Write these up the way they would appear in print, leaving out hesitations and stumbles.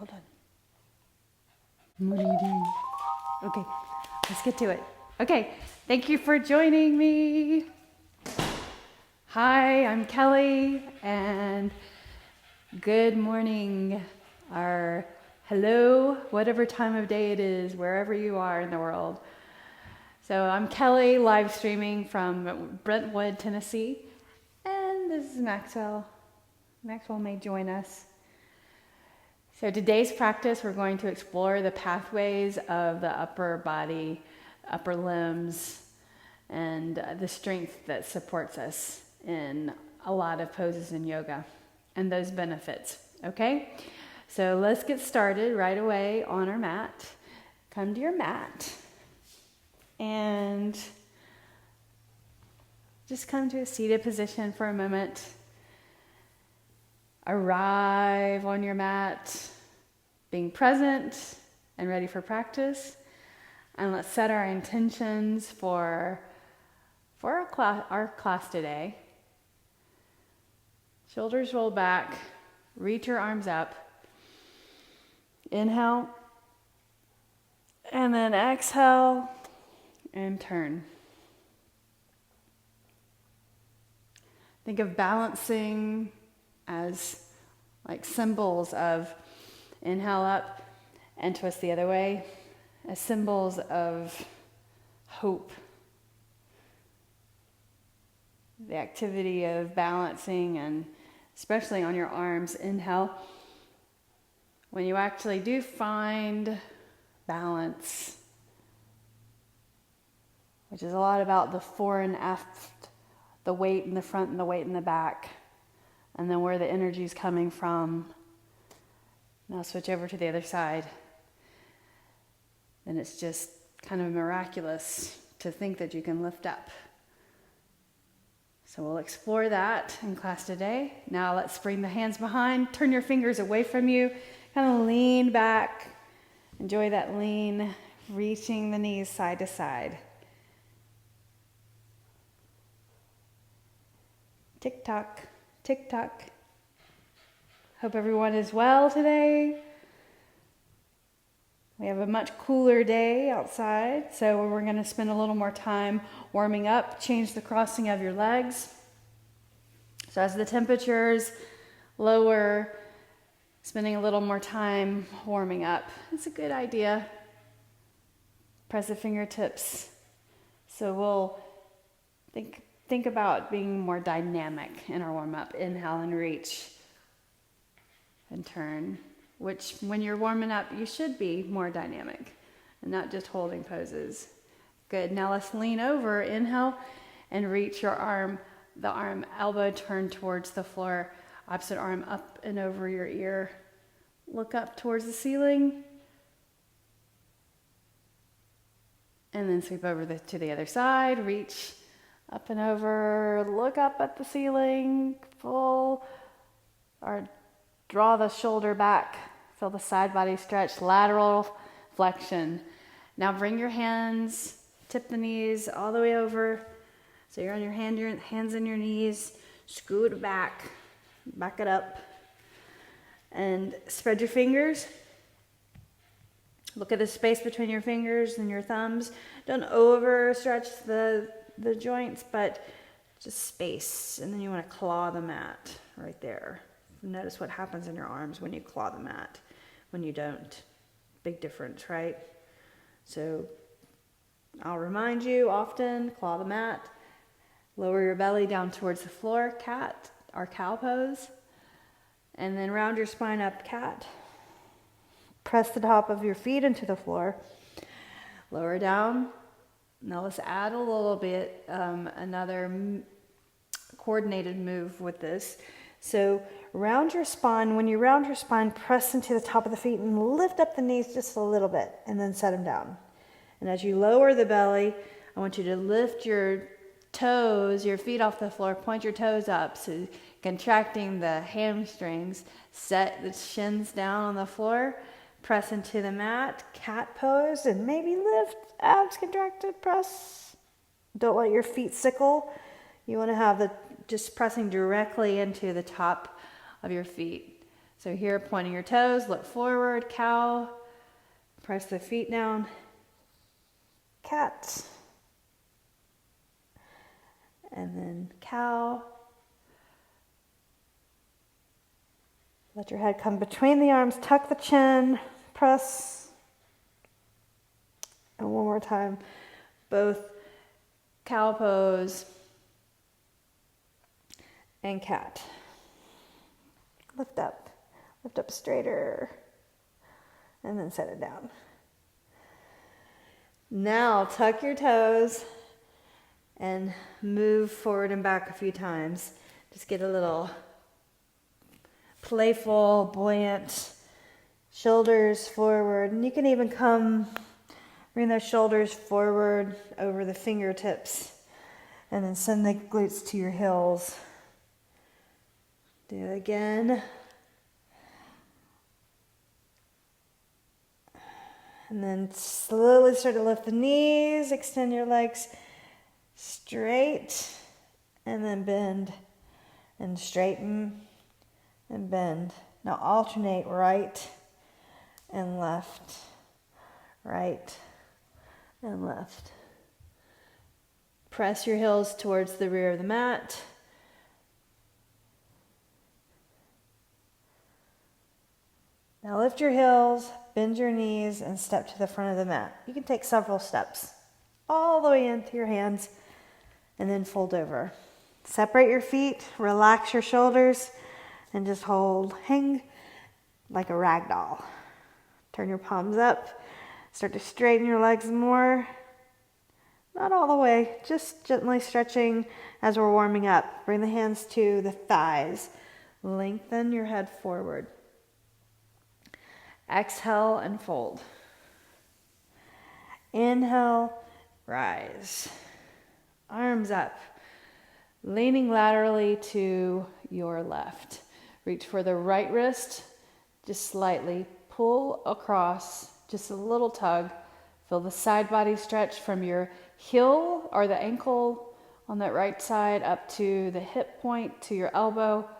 hold on. What are you doing? Okay, let's get to it. Okay, thank you for joining me. Hi, I'm Kelly, and good morning, or hello, whatever time of day it is, wherever you are in the world. So I'm Kelly, live streaming from Brentwood, Tennessee, and this is Maxwell. Maxwell may join us. So today's practice, we're going to explore the pathways of the upper body, upper limbs, and the strength that supports us in a lot of poses in yoga and those benefits, okay? So let's get started right away on our mat. Come to your mat and just come to a seated position for a moment. Arrive on your mat, being present and ready for practice. And let's set our intentions for our class today. Shoulders roll back, reach your arms up. Inhale, and then exhale, and turn. Think of balancing as like symbols of inhale up and twist the other way, as symbols of hope. The activity of balancing, and especially on your arms, inhale. When you actually do find balance, which is a lot about the fore and aft, the weight in the front and the weight in the back, and then where the energy is coming from. Now switch over to the other side. And it's just kind of miraculous to think that you can lift up. So we'll explore that in class today. Now let's bring the hands behind, turn your fingers away from you, kind of lean back. Enjoy that lean, reaching the knees side to side. Tick tock, tick tock. Hope everyone is well today. We have a much cooler day outside, so we're going to spend a little more time warming up. Change the crossing of your legs. So as the temperatures lower, spending a little more time warming up. It's a good idea. Press the fingertips. So we'll think about being more dynamic in our warm-up. Inhale and reach and turn, which when you're warming up, you should be more dynamic and not just holding poses. Good. Now let's lean over. Inhale and reach your arm, the arm elbow turned towards the floor, opposite arm up and over your ear. Look up towards the ceiling. And then sweep over to the other side. Reach up and over. Look up at the ceiling. Pull or draw the shoulder back. Feel the side body stretch. Lateral flexion. Now bring your hands, tip the knees all the way over. So you're on your hands and your knees. Scoot back. Back it up. And spread your fingers. Look at the space between your fingers and your thumbs. Don't overstretch the joints, but just space. And then you want to claw the mat right there. Notice what happens in your arms when you claw the mat. When you don't. Big difference, right? So I'll remind you often, claw the mat. Lower your belly down towards the floor, cat or cow pose. And then round your spine up, cat. Press the top of your feet into the floor. Lower down. Now let's add a little bit, another coordinated move with this. So round your spine. When you round your spine, press into the top of the feet and lift up the knees just a little bit and then set them down. And as you lower the belly, I want you to lift your toes, your feet off the floor, point your toes up. So contracting the hamstrings, set the shins down on the floor, press into the mat, cat pose, and maybe lift, abs contracted, press. Don't let your feet sickle. You want to have just pressing directly into the top of your feet. So here, pointing your toes, look forward, cow, press the feet down, cat, and then cow. Let your head come between the arms, tuck the chin, press. And one more time, both cow pose and cat. Lift up straighter, and then set it down. Now tuck your toes and move forward and back a few times. Just get a little playful, buoyant, shoulders forward. And you can even bring those shoulders forward over the fingertips and then send the glutes to your heels. Do it again. And then slowly start to lift the knees, extend your legs straight, and then bend and straighten and bend. Now alternate right and left, right and left. Press your heels towards the rear of the mat. Now lift your heels, bend your knees, and step to the front of the mat. You can take several steps all the way into your hands and then fold over. Separate your feet, relax your shoulders, and just hold, hang like a rag doll. Turn your palms up, start to straighten your legs more. Not all the way, just gently stretching as we're warming up. Bring the hands to the thighs. Lengthen your head forward. Exhale and fold. Inhale, rise. Arms up. Leaning laterally to your left. Reach for the right wrist. Just slightly pull across. Just a little tug. Feel the side body stretch from your heel or the ankle on that right side up to the hip point to your elbow.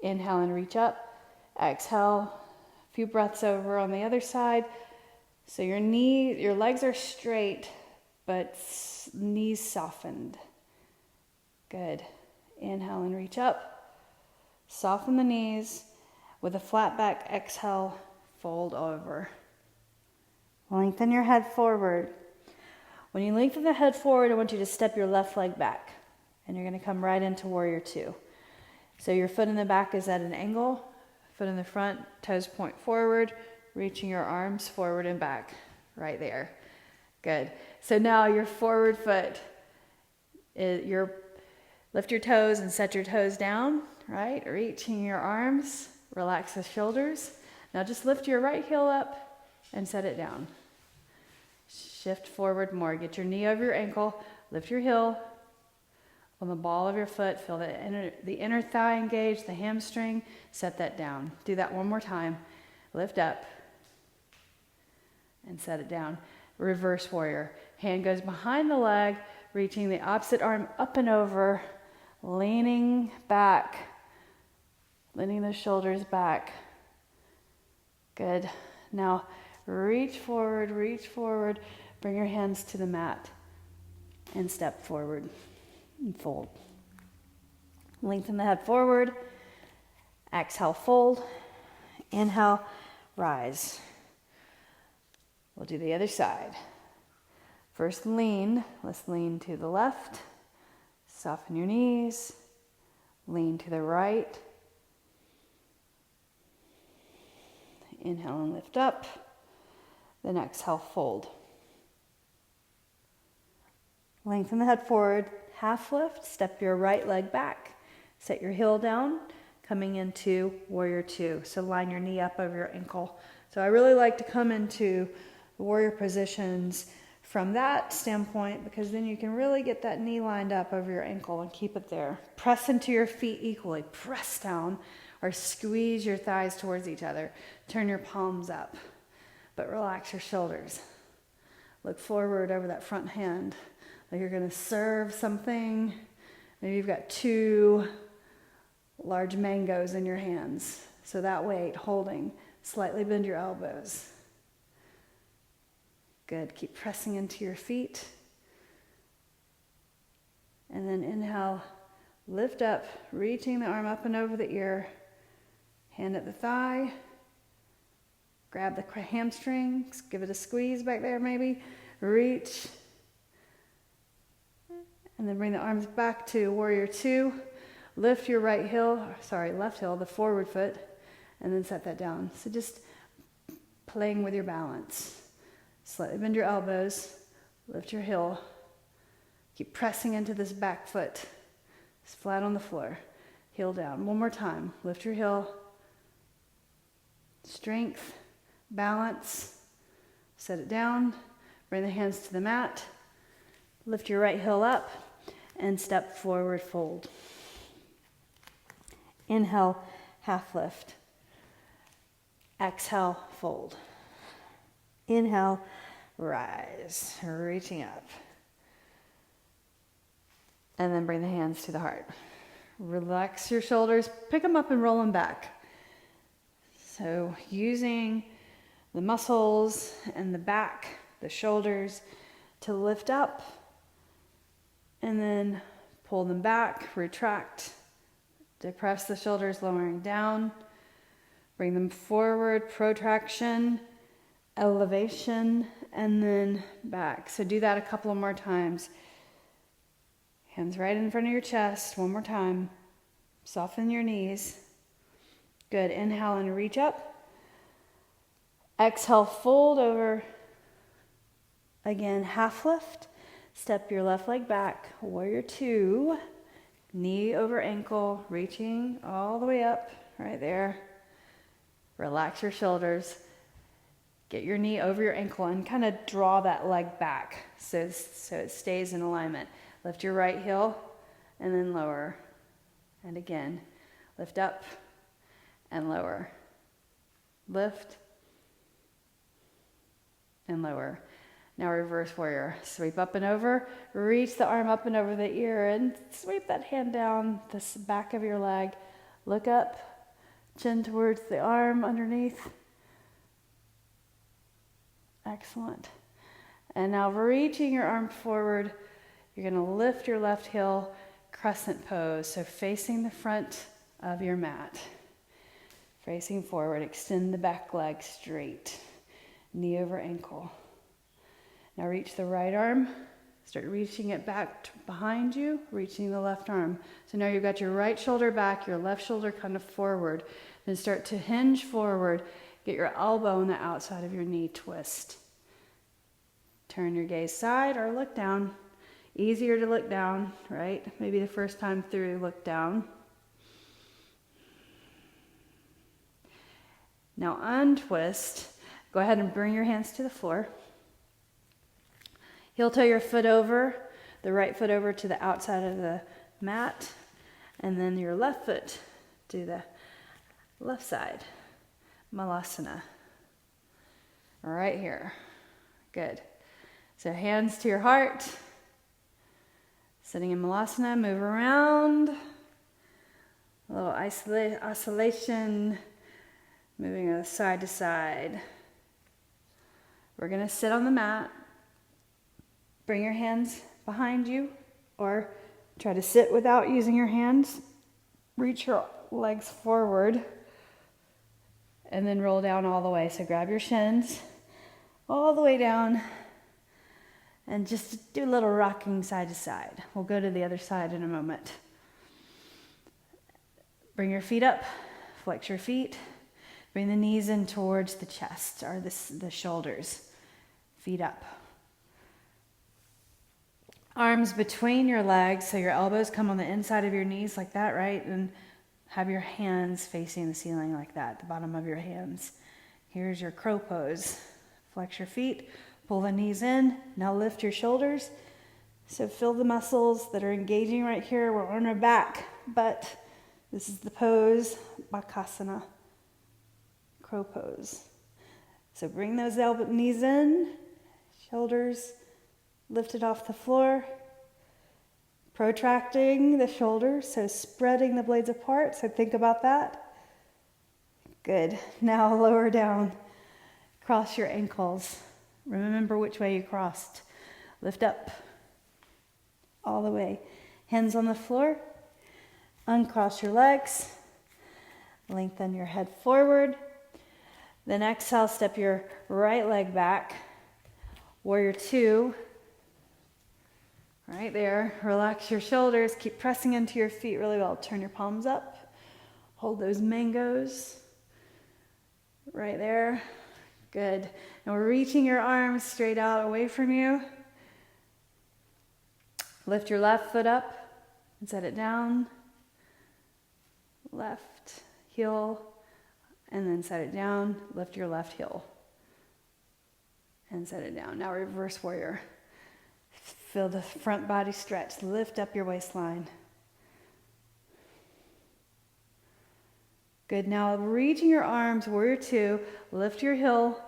Inhale and reach up. Exhale. A few breaths over on the other side. So your legs are straight, but knees softened. Good. Inhale and reach up. Soften the knees. With a flat back, exhale, fold over. Lengthen your head forward. When you lengthen the head forward, I want you to step your left leg back. And you're going to come right into warrior two. So your foot in the back is at an angle. Foot in the front, toes point forward, reaching your arms forward and back, right there. Good. So now your forward foot, lift your toes and set your toes down, right? Reaching your arms, relax the shoulders. Now just lift your right heel up and set it down. Shift forward more. Get your knee over your ankle, lift your heel. On the ball of your foot, feel the inner thigh engage, the hamstring, set that down. Do that one more time. Lift up and set it down. Reverse warrior. Hand goes behind the leg, reaching the opposite arm up and over, leaning back, leaning the shoulders back. Good. Now reach forward, bring your hands to the mat and step forward. And fold. Lengthen the head forward. Exhale, fold. Inhale, rise. We'll do the other side. First lean. Let's lean to the left. Soften your knees. Lean to the right. Inhale and lift up. Then exhale, fold. Lengthen the head forward. Half lift, step your right leg back. Set your heel down, coming into warrior two. So line your knee up over your ankle. So I really like to come into warrior positions from that standpoint because then you can really get that knee lined up over your ankle and keep it there. Press into your feet equally. Press down or squeeze your thighs towards each other. Turn your palms up, but relax your shoulders. Look forward over that front hand. Like you're going to serve something. Maybe you've got 2 large mangoes in your hands. So that weight holding. Slightly bend your elbows. Good. Keep pressing into your feet. And then inhale, lift up, reaching the arm up and over the ear. Hand at the thigh. Grab the hamstrings. Give it a squeeze back there maybe. Reach. And then bring the arms back to warrior two. Lift your left heel, the forward foot, and then set that down. So just playing with your balance. Slightly bend your elbows. Lift your heel. Keep pressing into this back foot. It's flat on the floor. Heel down. One more time. Lift your heel. Strength, balance. Set it down. Bring the hands to the mat. Lift your right heel up and step forward, fold. Inhale, half lift. Exhale, fold. Inhale, rise, reaching up. And then bring the hands to the heart. Relax your shoulders, pick them up and roll them back. So using the muscles and the back, the shoulders to lift up and then pull them back, retract, depress the shoulders, lowering down, bring them forward, protraction, elevation, and then back. So do that a couple of more times. Hands right in front of your chest. One more time. Soften your knees. Good. Inhale and reach up. Exhale, fold over. Again, half lift. Step your left leg back. Warrior two. Knee over ankle. Reaching all the way up. Right there. Relax your shoulders. Get your knee over your ankle and kind of draw that leg back so it stays in alignment. Lift your right heel and then lower. And again, lift up and lower. Lift and lower. Now reverse warrior. Sweep up and over. Reach the arm up and over the ear and sweep that hand down the back of your leg. Look up, chin towards the arm underneath. Excellent. And now reaching your arm forward, you're going to lift your left heel, crescent pose. So facing the front of your mat. Facing forward, extend the back leg straight. Knee over ankle. Now reach the right arm. Start reaching it back behind you, reaching the left arm. So now you've got your right shoulder back, your left shoulder kind of forward. Then start to hinge forward. Get your elbow on the outside of your knee, twist. Turn your gaze side or look down. Easier to look down, right? Maybe the first time through, look down. Now untwist. Go ahead and bring your hands to the floor. Heel toe your foot over, the right foot over to the outside of the mat, and then your left foot to the left side. Malasana. Right here. Good. So hands to your heart. Sitting in Malasana, move around. A little oscillation, moving side to side. We're going to sit on the mat. Bring your hands behind you or try to sit without using your hands. Reach your legs forward and then roll down all the way. So grab your shins all the way down and just do a little rocking side to side. We'll go to the other side in a moment. Bring your feet up, flex your feet. Bring the knees in towards the chest or the shoulders. Feet up. Arms between your legs, so your elbows come on the inside of your knees like that, right? And have your hands facing the ceiling like that, the bottom of your hands. Here's your crow pose. Flex your feet, pull the knees in. Now lift your shoulders. So feel the muscles that are engaging right here. We're on our back, but this is the pose, Bakasana, crow pose. So bring those knees in, shoulders lifted off the floor, protracting the shoulders, so spreading the blades apart, so think about that. Good. Now lower down. Cross your ankles. Remember which way you crossed. Lift up. All the way. Hands on the floor. Uncross your legs. Lengthen your head forward. Then exhale, step your right leg back. Warrior two. Right there. Relax your shoulders. Keep pressing into your feet really well. Turn your palms up. Hold those mangoes. Right there. Good. And we're reaching your arms straight out away from you. Lift your left foot up and set it down. Left heel. And then set it down. Lift your left heel. And set it down. Now reverse warrior. Feel the front body stretch. Lift up your waistline. Good. Now reaching your arms, warrior two, lift your heel,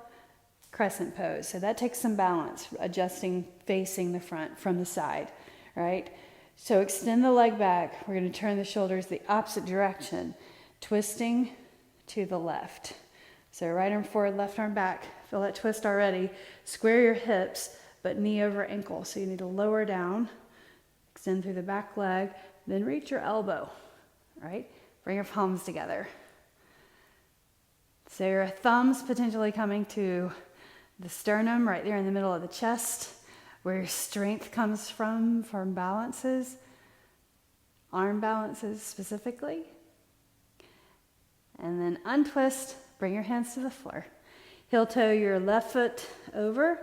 crescent pose. So that takes some balance, adjusting, facing the front from the side, right? So extend the leg back. We're going to turn the shoulders the opposite direction, twisting to the left. So right arm forward, left arm back. Feel that twist already. Square your hips, but knee over ankle. So you need to lower down, extend through the back leg, then reach your elbow, right? Bring your palms together. So your thumbs potentially coming to the sternum, right there in the middle of the chest, where your strength comes from balances, arm balances specifically. And then untwist, bring your hands to the floor. Heel toe your left foot over,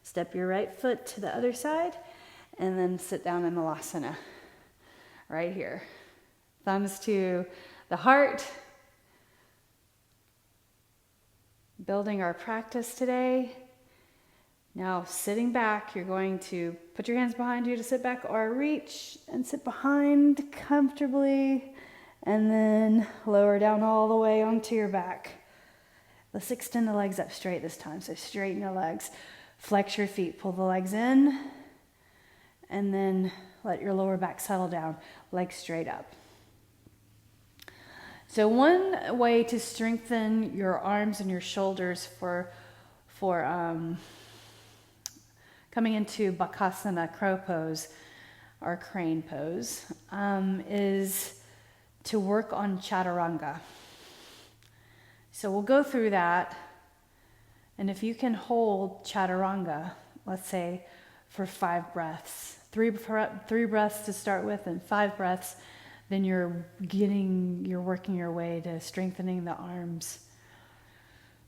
step your right foot to the other side, and then sit down in Malasana, right here. Thumbs to the heart. Building our practice today. Now sitting back, you're going to put your hands behind you to sit back or reach and sit behind comfortably and then lower down all the way onto your back. Let's extend the legs up straight this time. So straighten your legs, flex your feet, pull the legs in and then let your lower back settle down, legs straight up. So one way to strengthen your arms and your shoulders for coming into Bakasana, crow pose, or crane pose, is to work on Chaturanga. So we'll go through that, and if you can hold Chaturanga, let's say for 5 breaths, three breaths to start with and 5 breaths, then you're working your way to strengthening the arms.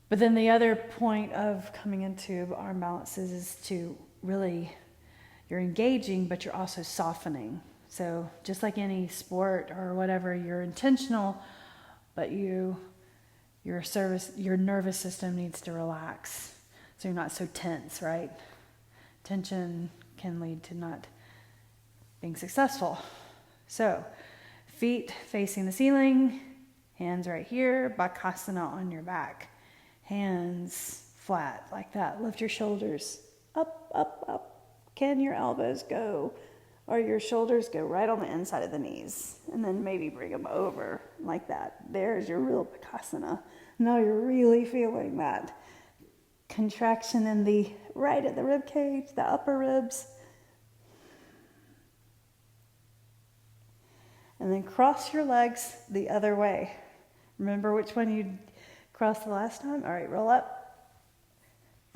But then the other point of coming into arm balances is to really, you're engaging, but you're also softening. So just like any sport or whatever, you're intentional, but your nervous system needs to relax. So you're not so tense, right? Tension can lead to not being successful. So feet facing the ceiling, hands right here, Bakasana on your back. Hands flat like that. Lift your shoulders up, up, up. Can your elbows go or your shoulders go right on the inside of the knees? And then maybe bring them over like that. There's your real Bakasana. Now you're really feeling that contraction in the right at the rib cage, the upper ribs. And then cross your legs the other way. Remember which one you crossed the last time? All right, roll up.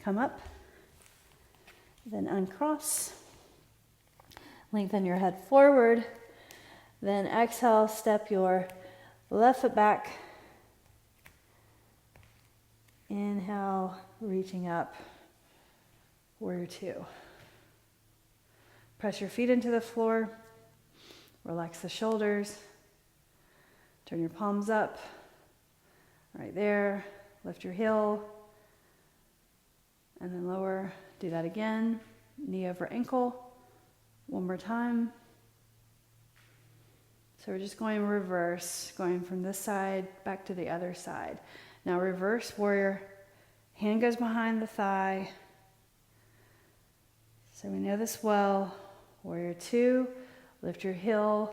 Come up. Then uncross. Lengthen your head forward. Then exhale, step your left foot back. Inhale, reaching up. Warrior two. Press your feet into the floor. Relax the shoulders. Turn your palms up. Right there. Lift your heel. And then lower. Do that again. Knee over ankle. One more time. So we're just going reverse, going from this side back to the other side. Now reverse warrior. Hand goes behind the thigh. So we know this well. Warrior two. Lift your heel.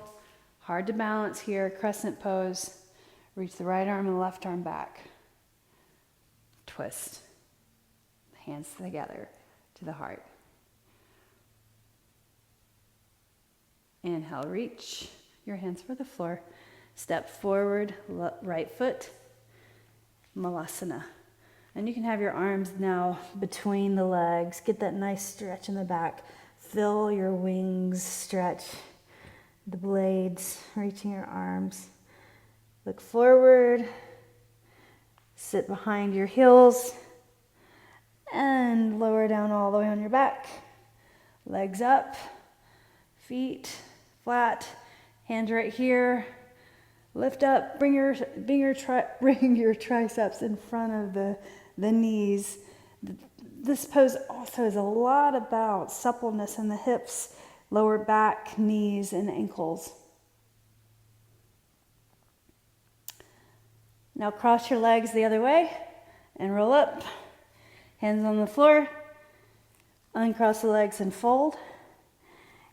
Hard to balance here. Crescent pose. Reach the right arm and left arm back. twist. Hands together to the heart. Inhale, reach your hands for the floor. Step forward, right foot, Malasana. And you can have your arms now between the legs. Get that nice stretch in the back. Feel your wings stretch, the blades, reaching your arms. Look forward, sit behind your heels, and lower down all the way on your back. Legs up, feet flat, hands right here. Lift up, bring your triceps in front of the knees. This pose also is a lot about suppleness in the hips, lower back, knees, and ankles. Now cross your legs the other way and roll up. Hands on the floor. Uncross the legs and fold.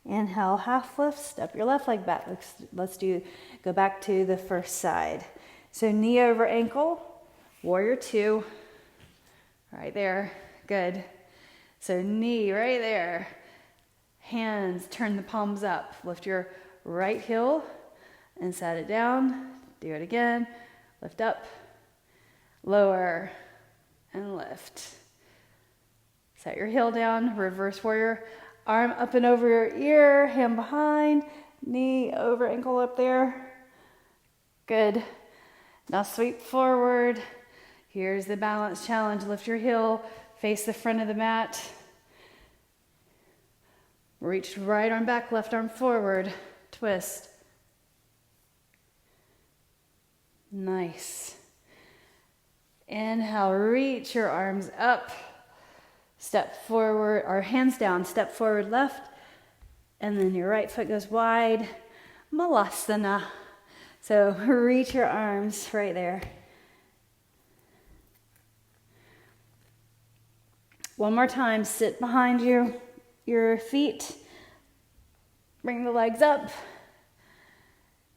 Inhale, half lift, step your left leg back. Let's go back to the first side. So knee over ankle, warrior two, right there, good. So knee right there, hands, turn the palms up, lift your right heel and set it down, do it again, lift up, lower, and lift. Set your heel down, reverse warrior. Arm up and over your ear, hand behind, knee over ankle up there. Good. Now sweep forward. Here's the balance challenge. Lift your heel, face the front of the mat. Reach right arm back, left arm forward. Twist. Nice. Inhale, reach your arms up. Step forward, or hands down, step forward left, and then your right foot goes wide, Malasana. So reach your arms right there. One more time, sit behind your feet, bring the legs up,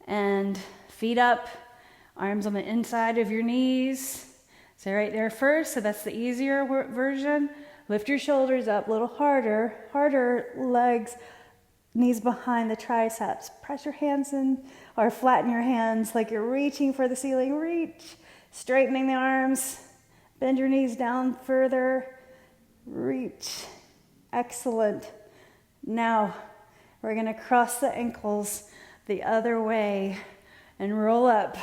and feet up, arms on the inside of your knees. So right there first, so that's the easier version. Lift your shoulders up a little harder, legs, knees behind the triceps. Press your hands in, or flatten your hands like you're reaching for the ceiling. Reach, straightening the arms, bend your knees down further, reach. Excellent. Now, we're gonna cross the ankles the other way and roll up.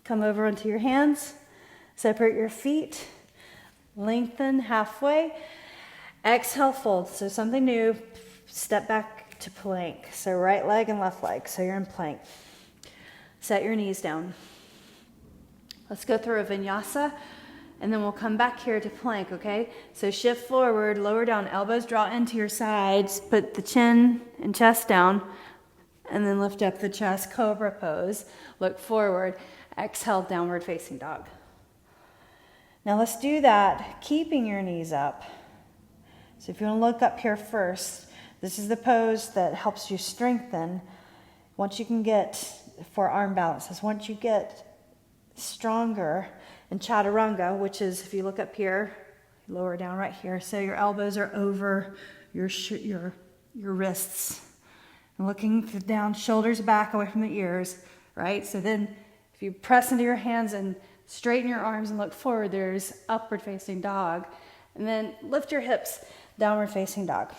Come over onto your hands, separate your feet, lengthen halfway. Exhale, fold. So something new, step back to plank. So right leg and left leg. So you're in plank. Set your knees down. Let's go through a vinyasa, and then we'll come back here to plank, okay? So shift forward, lower down, elbows draw into your sides, put the chin and chest down, and then lift up the chest, cobra pose. Look forward, exhale, downward facing dog. Now let's do that, keeping your knees up. So if you want to look up here first, this is the pose that helps you strengthen. Once you can get, for arm balances, once you get stronger in Chaturanga, which is, if you look up here, lower down right here, so your elbows are over your wrists. And looking down, shoulders back, away from the ears, right? So then if you press into your hands and straighten your arms and look forward, there's upward facing dog. And then lift your hips, downward facing dog.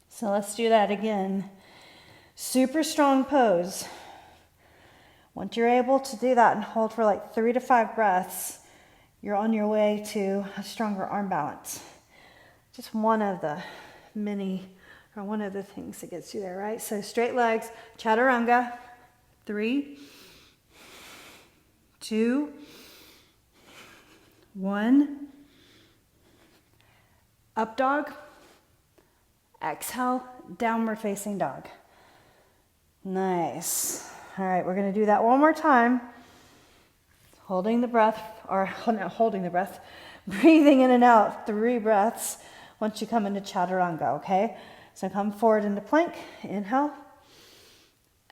So let's do that again. Super strong pose. Once you're able to do that and hold for like 3 to 5 breaths, you're on your way to a stronger arm balance. Just one of the things that gets you there, right? So straight legs, Chaturanga. 3, 2, 1. Up dog. Exhale, downward facing dog. Nice. All right, we're going to do that one more time. Holding the breath, or not holding the breath, breathing in and out 3 breaths once you come into Chaturanga, okay? So come forward into plank. Inhale.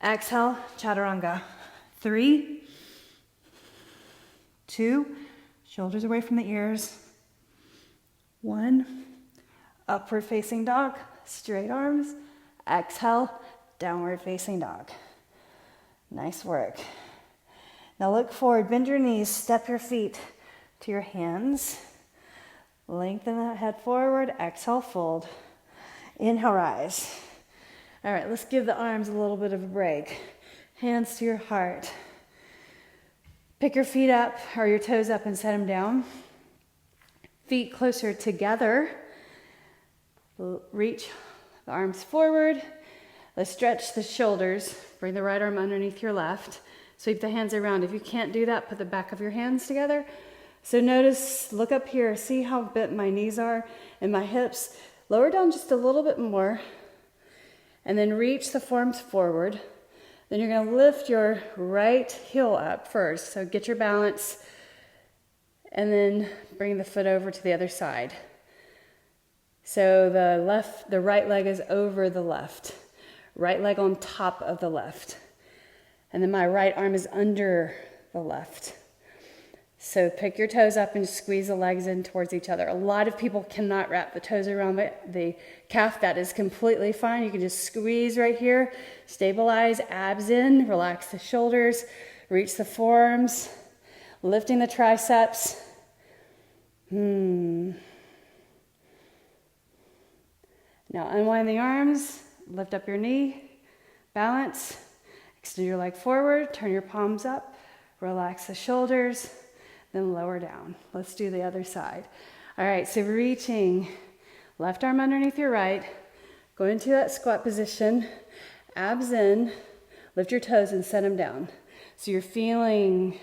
Exhale, Chaturanga. 3, 2, Shoulders away from the ears. 1, upward facing dog, straight arms. Exhale, downward facing dog. Nice work. Now look forward, bend your knees, step your feet to your hands. Lengthen that head forward, exhale, fold. Inhale, rise. All right, let's give the arms a little bit of a break. Hands to your heart. Pick your feet up or your toes up and set them down. Feet closer together. Reach the arms forward. Let's stretch the shoulders. Bring the right arm underneath your left. Sweep the hands around. If you can't do that, put the back of your hands together. So notice, look up here, see how bent my knees are and my hips. Lower down just a little bit more. And then reach the forearms forward. Then you're going to lift your right heel up first. So get your balance. And then bring the foot over to the other side. So the right leg is over the left. Right leg on top of the left. And then my right arm is under the left. So pick your toes up and squeeze the legs in towards each other. A lot of people cannot wrap the toes around the calf. That is completely fine. You can just squeeze right here, stabilize, abs in, relax the shoulders, reach the forearms, lifting the triceps. Now unwind the arms, lift up your knee, balance, extend your leg forward, turn your palms up, relax the shoulders, then lower down. Let's do the other side. All right, so reaching left arm underneath your right, go into that squat position, abs in, lift your toes and set them down. So you're feeling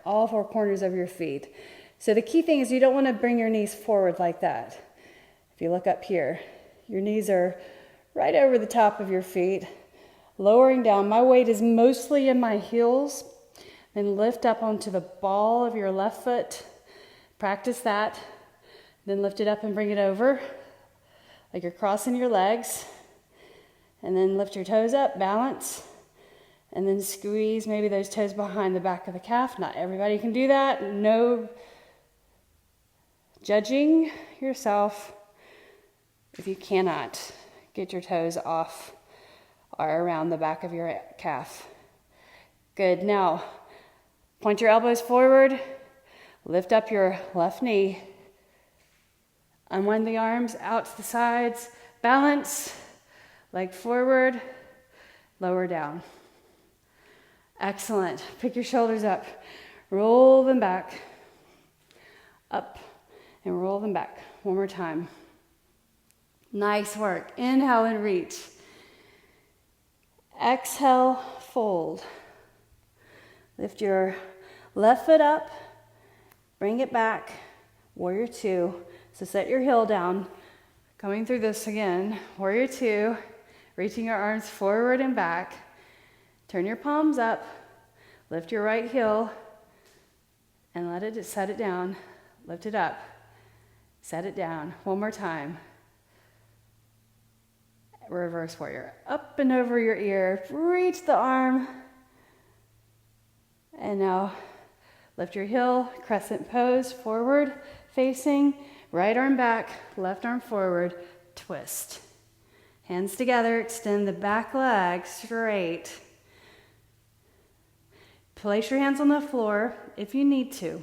all four corners of your feet. So the key thing is you don't want to bring your knees forward like that. If you look up here, your knees are right over the top of your feet, lowering down. My weight is mostly in my heels. Then lift up onto the ball of your left foot. Practice that. Then lift it up and bring it over, like you're crossing your legs. And then lift your toes up, balance. And then squeeze maybe those toes behind the back of the calf. Not everybody can do that. No judging yourself if you cannot get your toes off or around the back of your calf. Good. Now, point your elbows forward. Lift up your left knee. Unwind the arms out to the sides. Balance. Leg forward. Lower down. Excellent. Pick your shoulders up. Roll them back. Up. And roll them back. One more time. Nice work. Inhale and reach. Exhale, fold. Lift your left foot up. Bring it back. Warrior 2. So set your heel down. Coming through this again. Warrior 2. Reaching your arms forward and back. Turn your palms up. Lift your right heel. And set it down. Lift it up. Set it down. One more time. Reverse warrior. Up and over your ear. Reach the arm. And now lift your heel. Crescent pose. Forward facing. Right arm back. Left arm forward. Twist. Hands together. Extend the back leg straight. Place your hands on the floor if you need to.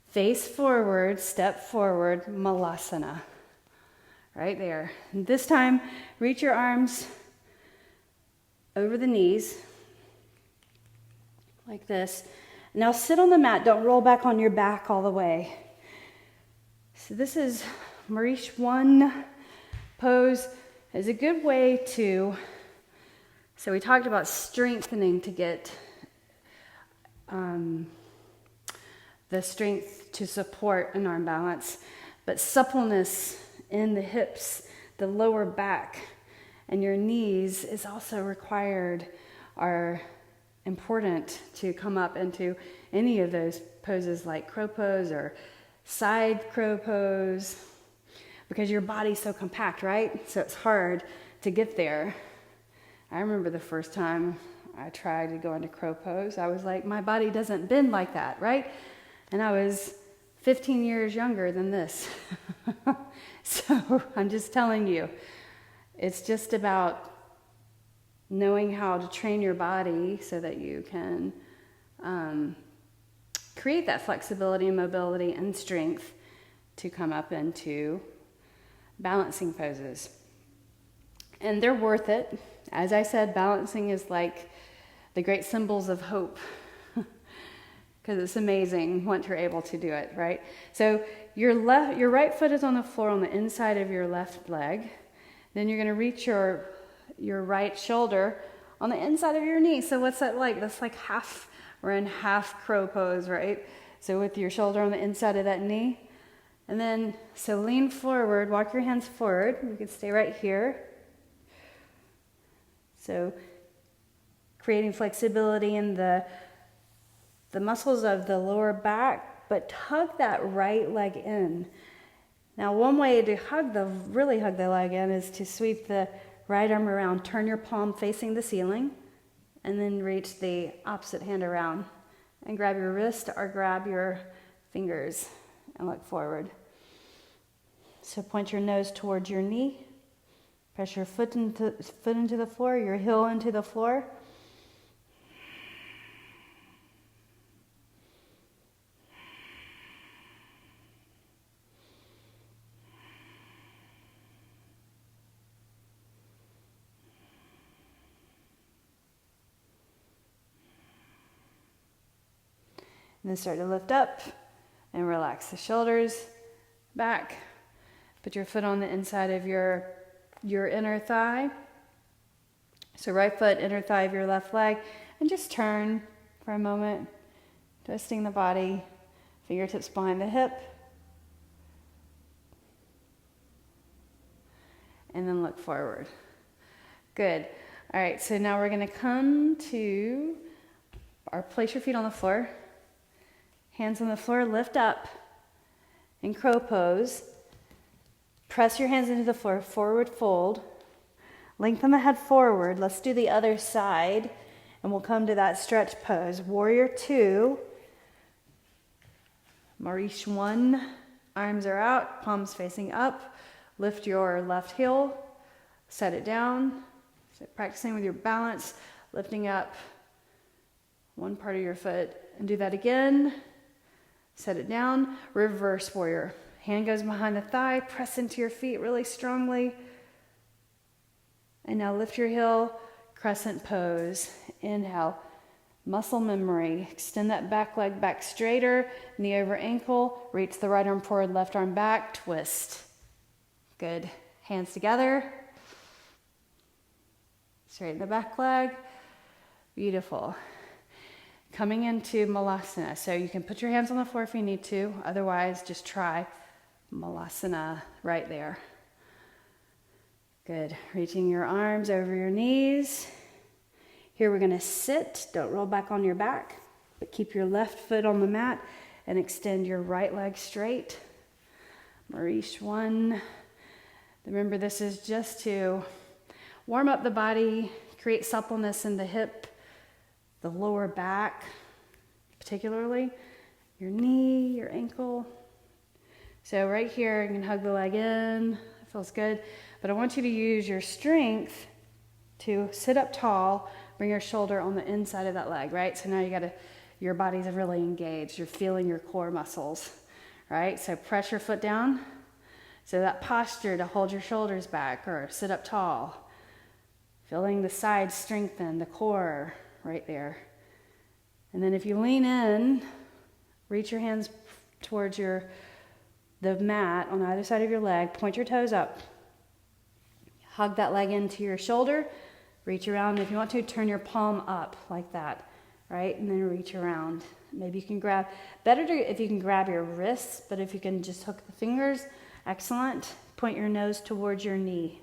Face forward. Step forward. Malasana. Right there. And this time, reach your arms over the knees, like this. Now sit on the mat. Don't roll back on your back all the way. So this is Maurice 1 pose. Is a good way to, so we talked about strengthening to get the strength to support an arm balance, but suppleness in the hips, the lower back, and your knees is also required, are important to come up into any of those poses like crow pose or side crow pose, because your body's so compact, right? So it's hard to get there. I remember the first time I tried to go into crow pose, I was like, my body doesn't bend like that, right? And I was 15 years younger than this. So I'm just telling you, it's just about knowing how to train your body so that you can create that flexibility and mobility and strength to come up into balancing poses. And they're worth it. As I said, balancing is like the great symbols of hope, because it's amazing once you're able to do it, right? So your right foot is on the floor on the inside of your left leg. Then you're going to reach your right shoulder on the inside of your knee. So what's that like? That's like half, we're in half crow pose, right? So with your shoulder on the inside of that knee. And then, so lean forward, walk your hands forward. You can stay right here. So creating flexibility in the muscles of the lower back, but hug that right leg in. Now, one way to really hug the leg in is to sweep the right arm around, turn your palm facing the ceiling, and then reach the opposite hand around and grab your wrist or grab your fingers and look forward. So point your nose towards your knee. Press your foot into the floor, your heel into the floor. And then start to lift up and relax the shoulders back. Put your foot on the inside of your inner thigh. So right foot, inner thigh of your left leg, and just turn for a moment, twisting the body, fingertips behind the hip. And then look forward. Good. All right, so now we're going to come to place your feet on the floor. Hands on the floor, lift up in crow pose. Press your hands into the floor, forward fold. Lengthen the head forward. Let's do the other side, and we'll come to that stretch pose. Warrior 2. Marish 1. Arms are out, palms facing up. Lift your left heel, set it down. So practicing with your balance, lifting up one part of your foot. And do that again. Set it down. Reverse warrior. Hand goes behind the thigh, press into your feet really strongly. And now lift your heel, crescent pose. Inhale, muscle memory. Extend that back leg back straighter, knee over ankle. Reach the right arm forward, left arm back, twist. Good. Hands together. Straighten the back leg. Beautiful. Coming into Malasana. So you can put your hands on the floor if you need to. Otherwise, just try Malasana right there. Good. Reaching your arms over your knees. Here we're going to sit. Don't roll back on your back, but keep your left foot on the mat and extend your right leg straight. Marish 1. Remember, this is just to warm up the body, create suppleness in the hip, the lower back, particularly your knee, your ankle. So right here, you can hug the leg in. It feels good. But I want you to use your strength to sit up tall, bring your shoulder on the inside of that leg, right? So now your body's really engaged. You're feeling your core muscles, right? So press your foot down. So that posture to hold your shoulders back or sit up tall. Feeling the sides strengthen, the core right there. And then if you lean in, reach your hands towards the mat on either side of your leg, point your toes up. Hug that leg into your shoulder, reach around. If you want to, turn your palm up like that, right? And then reach around. Maybe you can if you can grab your wrists, but if you can just hook the fingers, excellent. Point your nose towards your knee.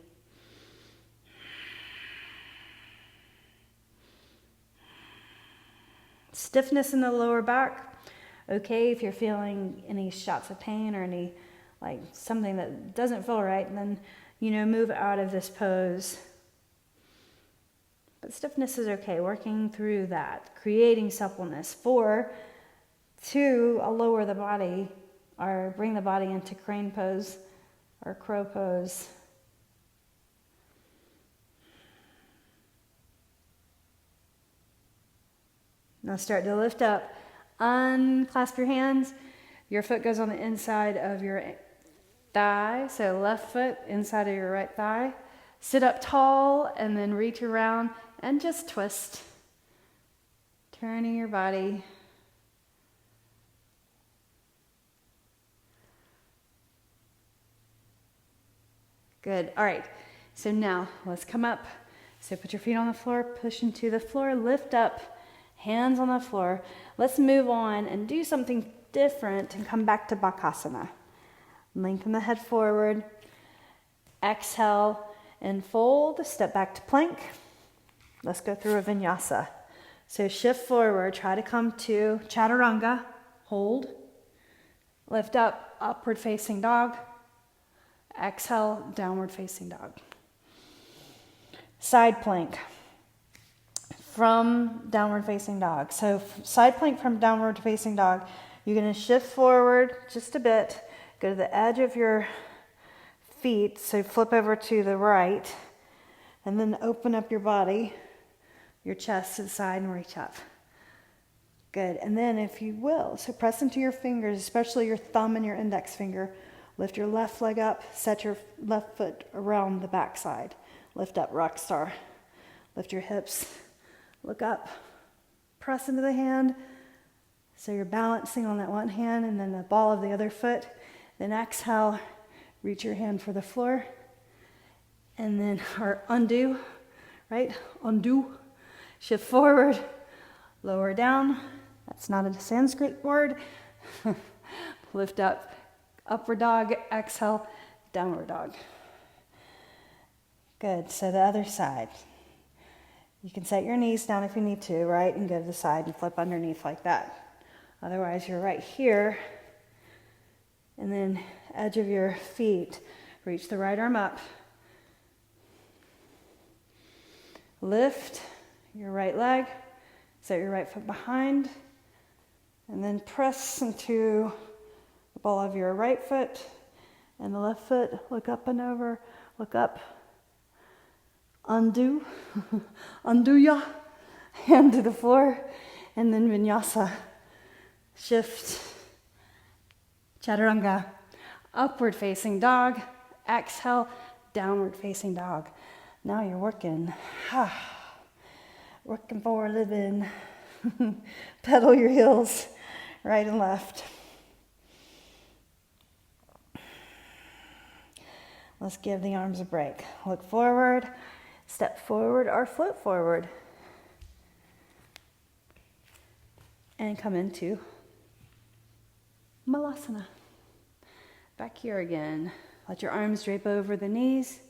Stiffness in the lower back. Okay, if you're feeling any shots of pain or any something that doesn't feel right, then move out of this pose. But stiffness is okay. Working through that, creating suppleness for 2, I'll lower the body or bring the body into crane pose or crow pose. Now start to lift up. Unclasp your hands. Your foot goes on the inside of your thigh. So left foot inside of your right thigh. Sit up tall and then reach around and just twist. Turning your body. Good. All right. So now let's come up. So put your feet on the floor, push into the floor, lift up, hands on the floor. Let's move on and do something different and come back to Bakasana. Lengthen the head forward. Exhale and fold. Step back to plank. Let's go through a vinyasa. So shift forward. Try to come to Chaturanga. Hold. Lift up, upward facing dog. Exhale, downward facing dog. Side plank from downward facing dog. So side plank from downward facing dog. You're going to shift forward just a bit. Go to the edge of your feet. So flip over to the right. And then open up your body, your chest to the side and reach up. Good. And then if you will, so press into your fingers, especially your thumb and your index finger. Lift your left leg up, set your left foot around the backside. Lift up, rock star. Lift your hips, look up, press into the hand. So you're balancing on that one hand and then the ball of the other foot. Then exhale, reach your hand for the floor. And then or undo, right? Undo, shift forward, lower down. That's not a Sanskrit word. Lift up. Upward dog, exhale, downward dog. Good, so the other side. You can set your knees down if you need to, right? And go to the side and flip underneath like that. Otherwise, you're right here. And then edge of your feet, reach the right arm up. Lift your right leg, set your right foot behind. And then press into the ball of your right foot and the left foot. Look up and over. Look up. Undo. Undo ya. Hand to the floor. And then vinyasa. Shift. Chaturanga. Upward facing dog. Exhale. Downward facing dog. Now you're working. Working for a living. Pedal your heels right and left. Let's give the arms a break. Look forward, step forward or float forward. And come into Malasana. Back here again. Let your arms drape over the knees,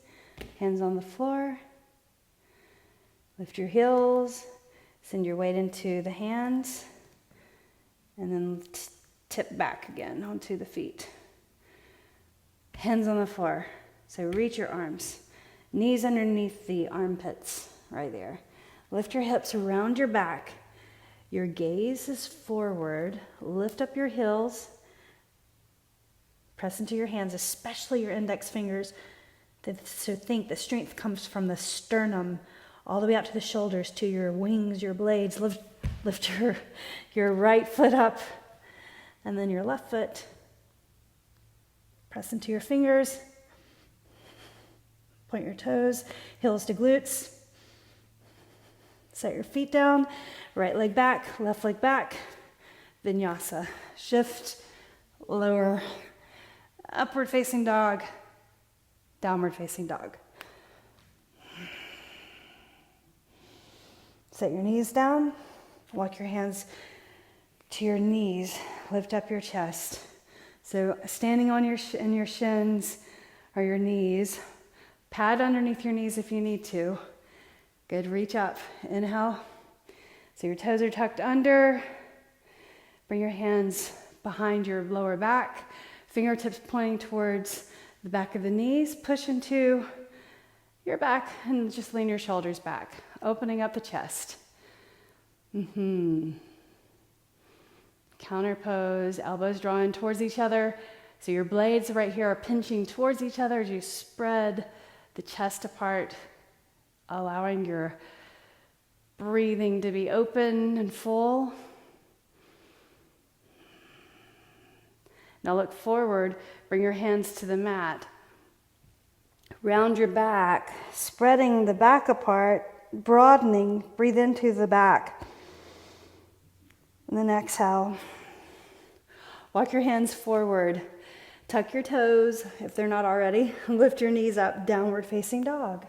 hands on the floor. Lift your heels, send your weight into the hands, and then tip back again onto the feet. Hands on the floor. So reach your arms, knees underneath the armpits, right there. Lift your hips around your back. Your gaze is forward. Lift up your heels. Press into your hands, especially your index fingers. So think the strength comes from the sternum all the way out to the shoulders, to your wings, your blades. Lift your right foot up, and then your left foot. Press into your fingers. Point your toes, heels to glutes. Set your feet down, right leg back, left leg back. Vinyasa. Shift, lower, upward facing dog, downward facing dog. Set your knees down, walk your hands to your knees, lift up your chest. So standing on your shins or your knees. Pad underneath your knees if you need to. Good, reach up, inhale. So your toes are tucked under. Bring your hands behind your lower back. Fingertips pointing towards the back of the knees. Push into your back and just lean your shoulders back. Opening up the chest. Counter pose, elbows drawing towards each other. So your blades right here are pinching towards each other as you spread the chest apart, allowing your breathing to be open and full. Now look forward, bring your hands to the mat. Round your back, spreading the back apart, broadening, breathe into the back. And then exhale. Walk your hands forward. Tuck your toes, if they're not already. Lift your knees up, downward facing dog.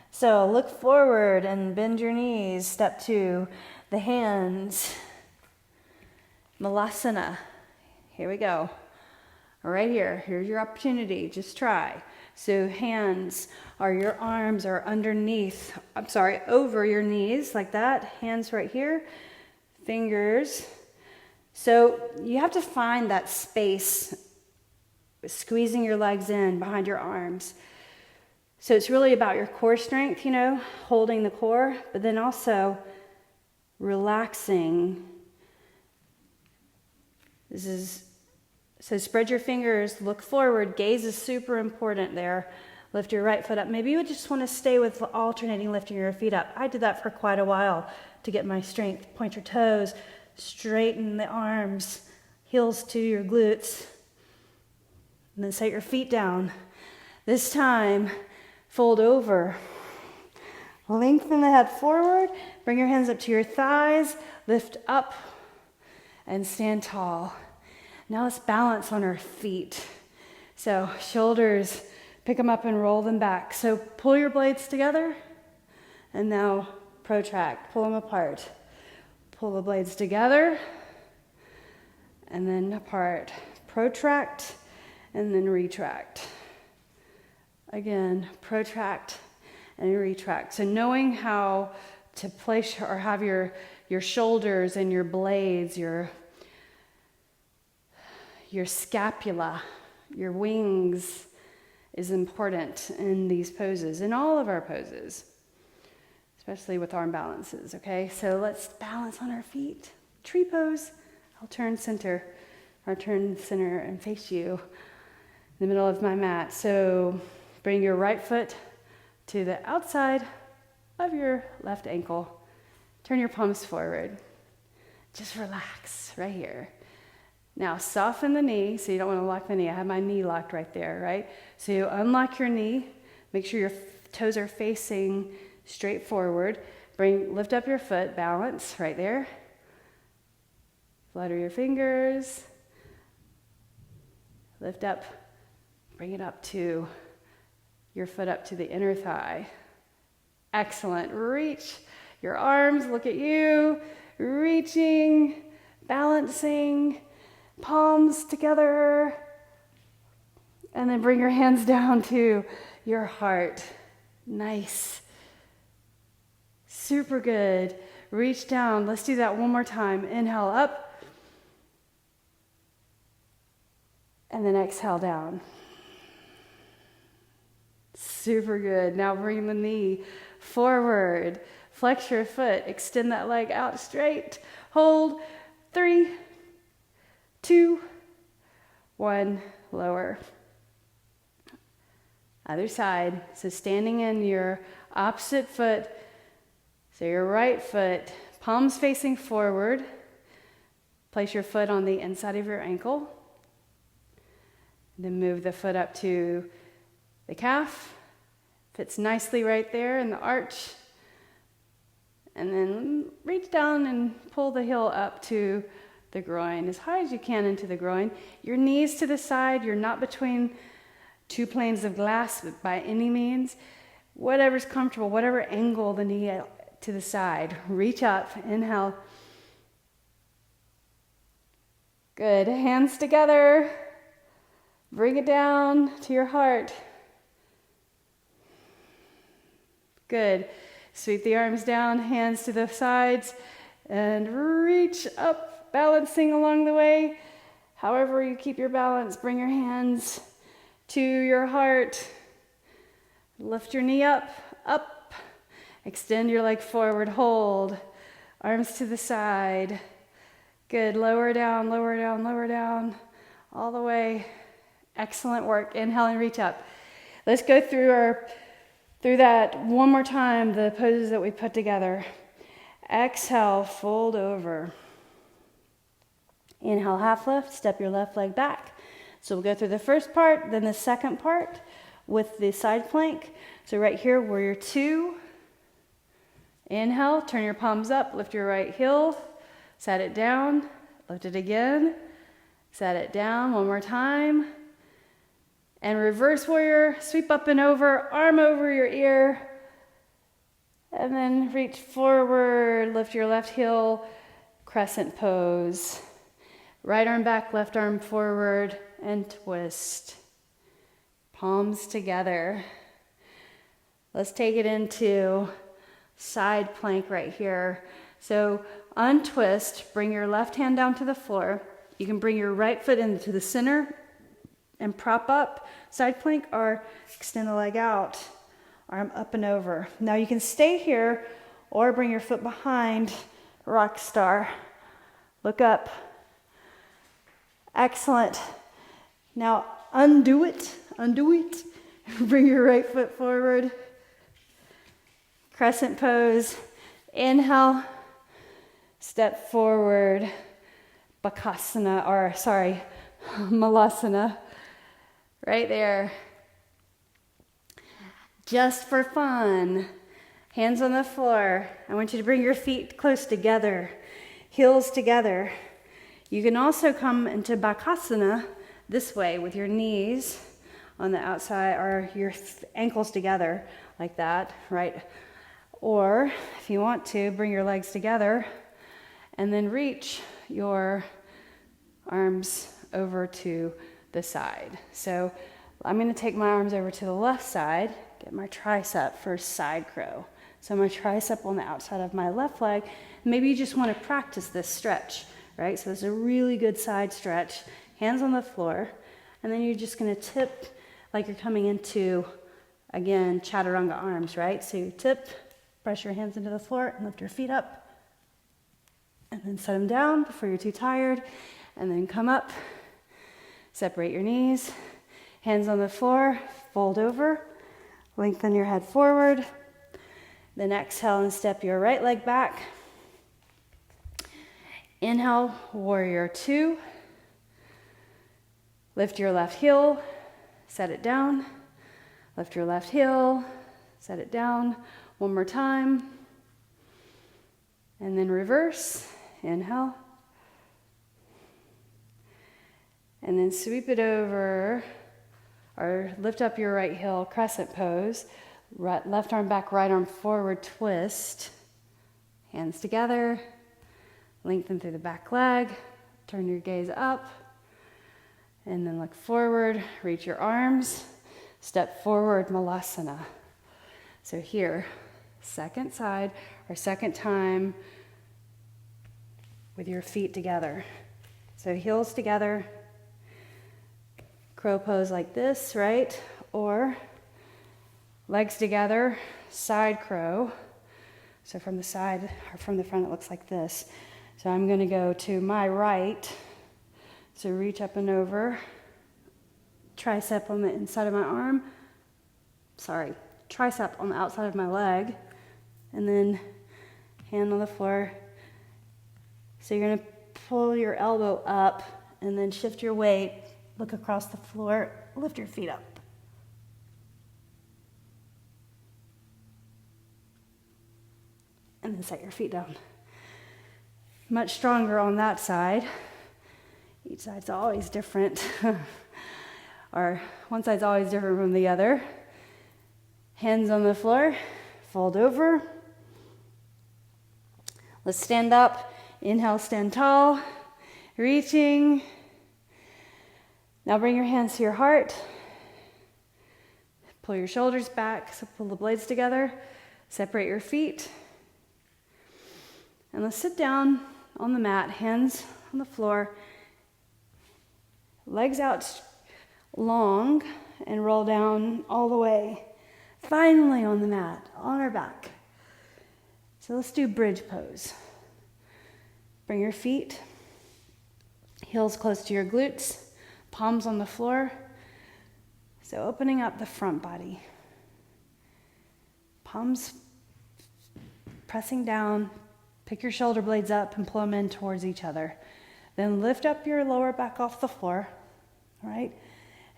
So look forward and bend your knees. Step 2, the hands. Malasana. Here we go. Right here. Here's your opportunity. Just try. So hands are your arms are underneath, over your knees like that. Hands right here. Fingers. So you have to find that space, squeezing your legs in behind your arms. So it's really about your core strength, holding the core, but then also relaxing. So spread your fingers, look forward, gaze is super important there. Lift your right foot up. Maybe you would just want to stay with alternating lifting your feet up. I did that for quite a while to get my strength. Point your toes, straighten the arms, heels to your glutes, and then set your feet down. This time, fold over. Lengthen the head forward, bring your hands up to your thighs, lift up, and stand tall. Now let's balance on our feet. So shoulders, pick them up and roll them back. So pull your blades together, and now protract, pull them apart. Pull the blades together, and then apart. Protract, and then retract. Again, protract and retract. So knowing how to place or have your shoulders and your blades, your scapula, your wings is important in these poses, in all of our poses, especially with arm balances, okay? So let's balance on our feet. Tree pose. I'll turn center and face you in the middle of my mat. So bring your right foot to the outside of your left ankle. Turn your palms forward. Just relax right here. Now soften the knee, so you don't want to lock the knee. I have my knee locked right there, right? So you unlock your knee, make sure your toes are facing straight forward. Lift up your foot, balance right there. Flutter your fingers. Lift up, bring it up to your foot up to the inner thigh. Excellent. Reach your arms, look at you, reaching, balancing. Palms together, and then bring your hands down to your heart. Nice. Super good. Reach down. Let's do that one more time. Inhale up, and then exhale down. Super good. Now bring the knee forward. Flex your foot. Extend that leg out straight. Hold. 3, 2, 1, lower. Other side. So standing in your opposite foot. So your right foot, palms facing forward. Place your foot on the inside of your ankle. Then move the foot up to the calf. Fits nicely right there in the arch. And then reach down and pull the heel up to the groin, as high as you can into the groin. Your knees to the side. You're not between two planes of glass by any means. Whatever's comfortable, whatever angle the knee to the side. Reach up, inhale. Good, hands together. Bring it down to your heart. Good. Sweep the arms down, hands to the sides, and reach up, balancing along the way. However you keep your balance, bring your hands to your heart. Lift your knee up, up. Extend your leg forward, hold. Arms to the side. Good. Lower down, lower down, lower down. All the way. Excellent work. Inhale and reach up. Let's go through that one more time, the poses that we put together. Exhale, fold over. Inhale, half lift, step your left leg back. So we'll go through the first part, then the second part with the side plank. So right here, warrior two. Inhale, turn your palms up, lift your right heel, set it down, lift it again, set it down, one more time. And reverse warrior, sweep up and over, arm over your ear. And then reach forward, lift your left heel, crescent pose. Right arm back, left arm forward, and twist. Palms together. Let's take it into side plank right here. So untwist, bring your left hand down to the floor. You can bring your right foot into the center and prop up, side plank, or extend the leg out, arm up and over. Now you can stay here or bring your foot behind, rock star. Look up. Excellent. Now undo it. Bring your right foot forward. Crescent pose. Inhale, step forward. Bakasana, Malasana. Right there. Just for fun. Hands on the floor. I want you to bring your feet close together. Heels together. You can also come into Bakasana this way with your knees on the outside or your ankles together like that, right? Or if you want to, bring your legs together and then reach your arms over to the side. So I'm going to take my arms over to the left side, get my tricep for side crow. So my tricep on the outside of my left leg. Maybe you just want to practice this stretch, right? So it's a really good side stretch. Hands on the floor. And then you're just going to tip like you're coming into, again, Chaturanga arms, right? So you tip, press your hands into the floor, and lift your feet up. And then set them down before you're too tired. And then come up. Separate your knees. Hands on the floor. Fold over. Lengthen your head forward. Then exhale and step your right leg back. Inhale, warrior two. Lift your left heel, set it down. Lift your left heel, set it down. One more time. And then reverse. Inhale. And then sweep it over, or lift up your right heel, crescent pose. Right, left arm back, right arm forward, twist. Hands together. Lengthen through the back leg. Turn your gaze up. And then look forward. Reach your arms. Step forward, Malasana. So here, second side, or second time with your feet together. So heels together. Crow pose like this, right? Or legs together, side crow. So from the side or from the front, it looks like this. So I'm going to go to my right. So reach up and over. Tricep on the inside of my arm. Tricep on the outside of my leg. And then hand on the floor. So you're going to pull your elbow up and then shift your weight. Look across the floor. Lift your feet up. And then set your feet down. Much stronger on that side. Each side's always different. Or one side's always different from the other. Hands on the floor. Fold over. Let's stand up. Inhale, stand tall. Reaching. Now bring your hands to your heart. Pull your shoulders back. So pull the blades together. Separate your feet. And let's sit down on the mat, hands on the floor, legs out long, and roll down all the way. Finally on the mat, on our back. So let's do bridge pose. Bring your feet, heels close to your glutes, palms on the floor. So opening up the front body. Palms pressing down, pick your shoulder blades up and pull them in towards each other. Then lift up your lower back off the floor, all right?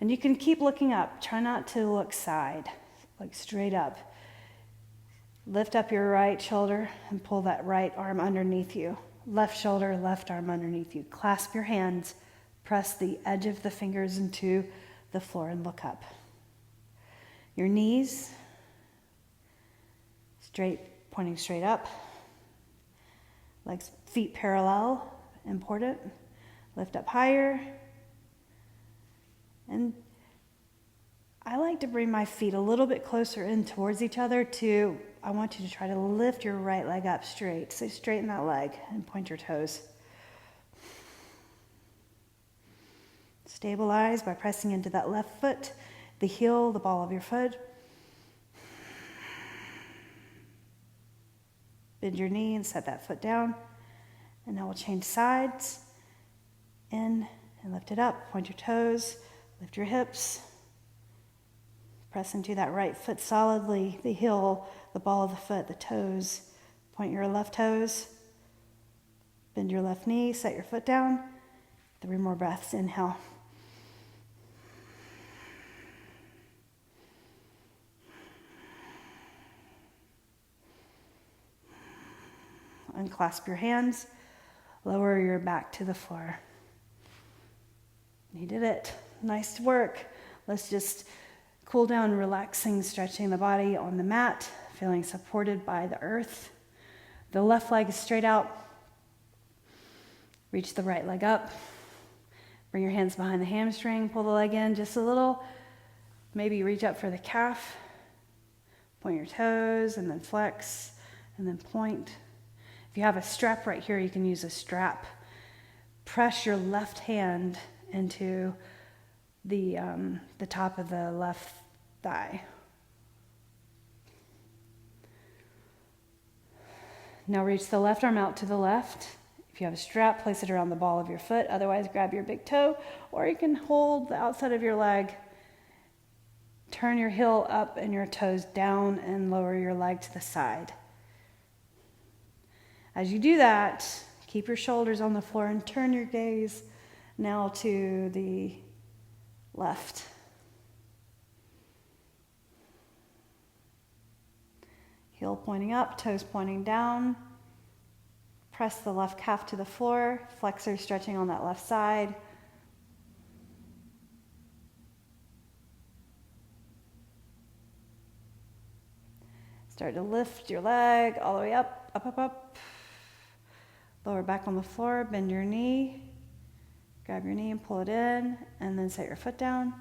And you can keep looking up. Try not to look side, like straight up. Lift up your right shoulder and pull that right arm underneath you. Left shoulder, left arm underneath you. Clasp your hands, press the edge of the fingers into the floor and look up. Your knees, straight, pointing straight up. Legs, feet parallel, important. Lift up higher. And I like to bring my feet a little bit closer in towards each other I want you to try to lift your right leg up straight. So straighten that leg and point your toes. Stabilize by pressing into that left foot, the heel, the ball of your foot. Bend your knee and set that foot down. And now we'll change sides. In and lift it up. Point your toes. Lift your hips. Press into that right foot solidly. The heel, the ball of the foot, the toes. Point your left toes. Bend your left knee. Set your foot down. 3 more breaths. Inhale. Unclasp your hands. Lower your back to the floor. You did it. Nice work. Let's just cool down, relaxing, stretching the body on the mat, feeling supported by the earth. The left leg is straight out. Reach the right leg up. Bring your hands behind the hamstring. Pull the leg in just a little. Maybe reach up for the calf. Point your toes and then flex and then point. If you have a strap right here, you can use a strap. Press your left hand into the top of the left thigh. Now reach the left arm out to the left. If you have a strap, place it around the ball of your foot. Otherwise, grab your big toe, or you can hold the outside of your leg. Turn your heel up and your toes down and lower your leg to the side. As you do that, keep your shoulders on the floor and turn your gaze now to the left. Heel pointing up, toes pointing down. Press the left calf to the floor, flexor stretching on that left side. Start to lift your leg all the way up, up, up, up. Lower back on the floor, bend your knee. Grab your knee and pull it in, and then set your foot down.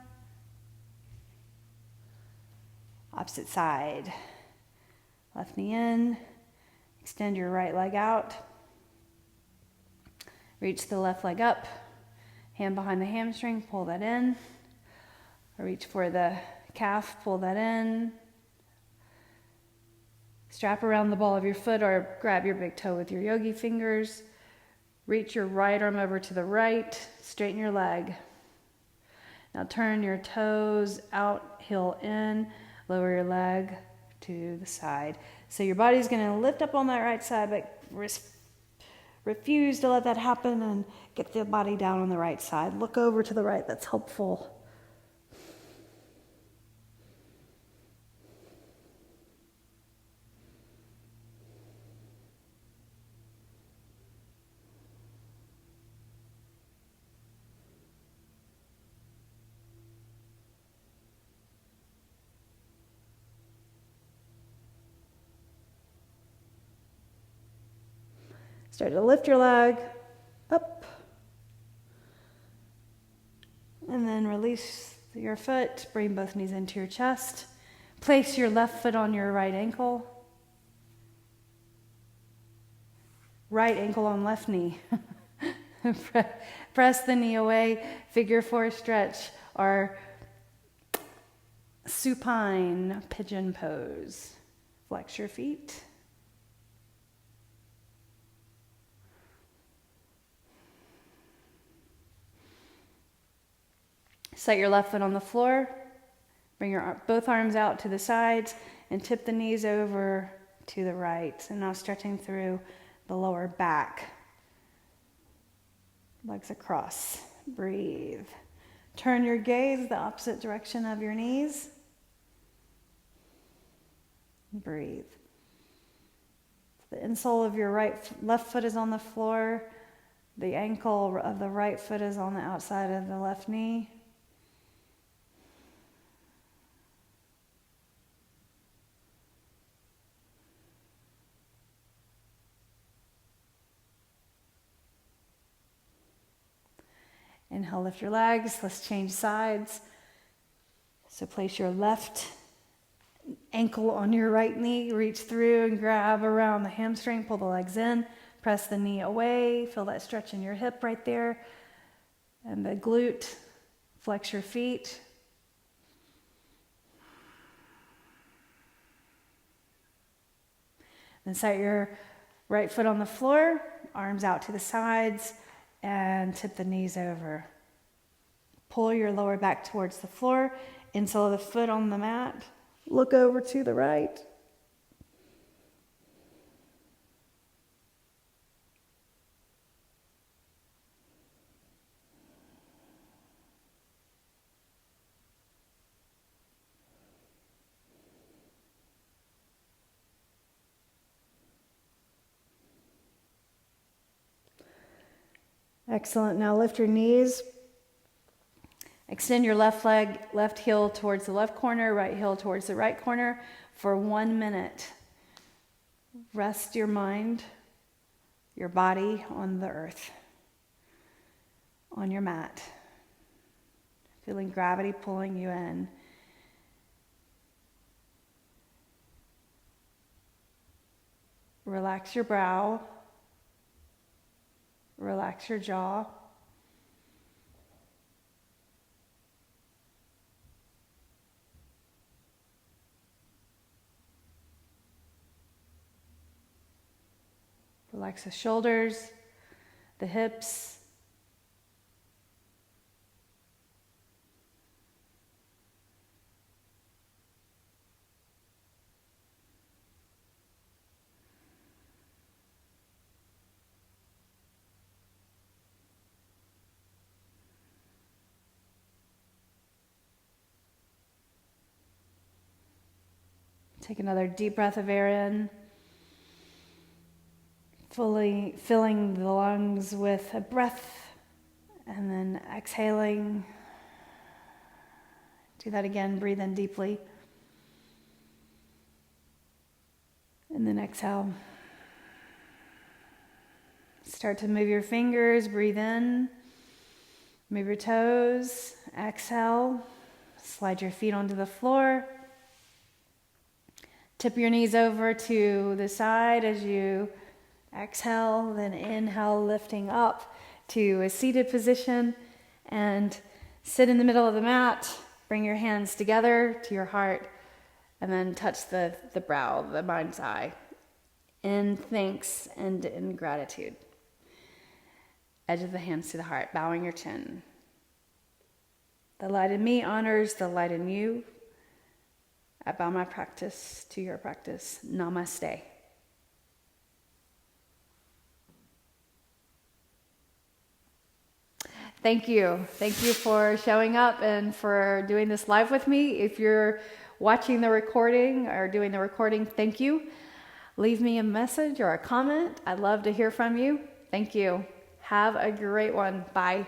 Opposite side. Left knee in. Extend your right leg out. Reach the left leg up. Hand behind the hamstring, pull that in. Or reach for the calf, pull that in. Strap around the ball of your foot or grab your big toe with your yogi fingers. Reach your right arm over to the right. Straighten your leg. Now turn your toes out, heel in. Lower your leg to the side. So your body's going to lift up on that right side, but refuse to let that happen and get the body down on the right side. Look over to the right. That's helpful. Start to lift your leg up. And then release your foot. Bring both knees into your chest. Place your left foot on your right ankle. Right ankle on left knee. Press the knee away. Figure 4 stretch or supine pigeon pose. Flex your feet. Set your left foot on the floor. Bring your both arms out to the sides and tip the knees over to the right. And now stretching through the lower back. Legs across. Breathe. Turn your gaze the opposite direction of your knees. Breathe. The insole of your left foot is on the floor. The ankle of the right foot is on the outside of the left knee. Inhale, lift your legs. Let's change sides. So place your left ankle on your right knee. Reach through and grab around the hamstring. Pull the legs in. Press the knee away. Feel that stretch in your hip right there. And the glute. Flex your feet. Then set your right foot on the floor. Arms out to the sides. And tip the knees over. Pull your lower back towards the floor. Insole of the foot on the mat. Look over to the right. Excellent. Now lift your knees. Extend your left leg, left heel towards the left corner, right heel towards the right corner for 1 minute. Rest your mind, your body on the earth, on your mat. Feeling gravity pulling you in. Relax your brow. Relax your jaw. Relax the shoulders, the hips. Take another deep breath of air in. Fully filling the lungs with a breath and then exhaling. Do that again, breathe in deeply. And then exhale. Start to move your fingers, breathe in. Move your toes, exhale. Slide your feet onto the floor. Tip your knees over to the side as you exhale, then inhale, lifting up to a seated position and sit in the middle of the mat. Bring your hands together to your heart and then touch the brow, the mind's eye, in thanks and in gratitude. Edge of the hands to the heart, bowing your chin. The light in me honors the light in you. I bow my practice to your practice. Namaste. Thank you. Thank you for showing up and for doing this live with me. If you're watching the recording or doing the recording, thank you. Leave me a message or a comment. I'd love to hear from you. Thank you. Have a great one. Bye.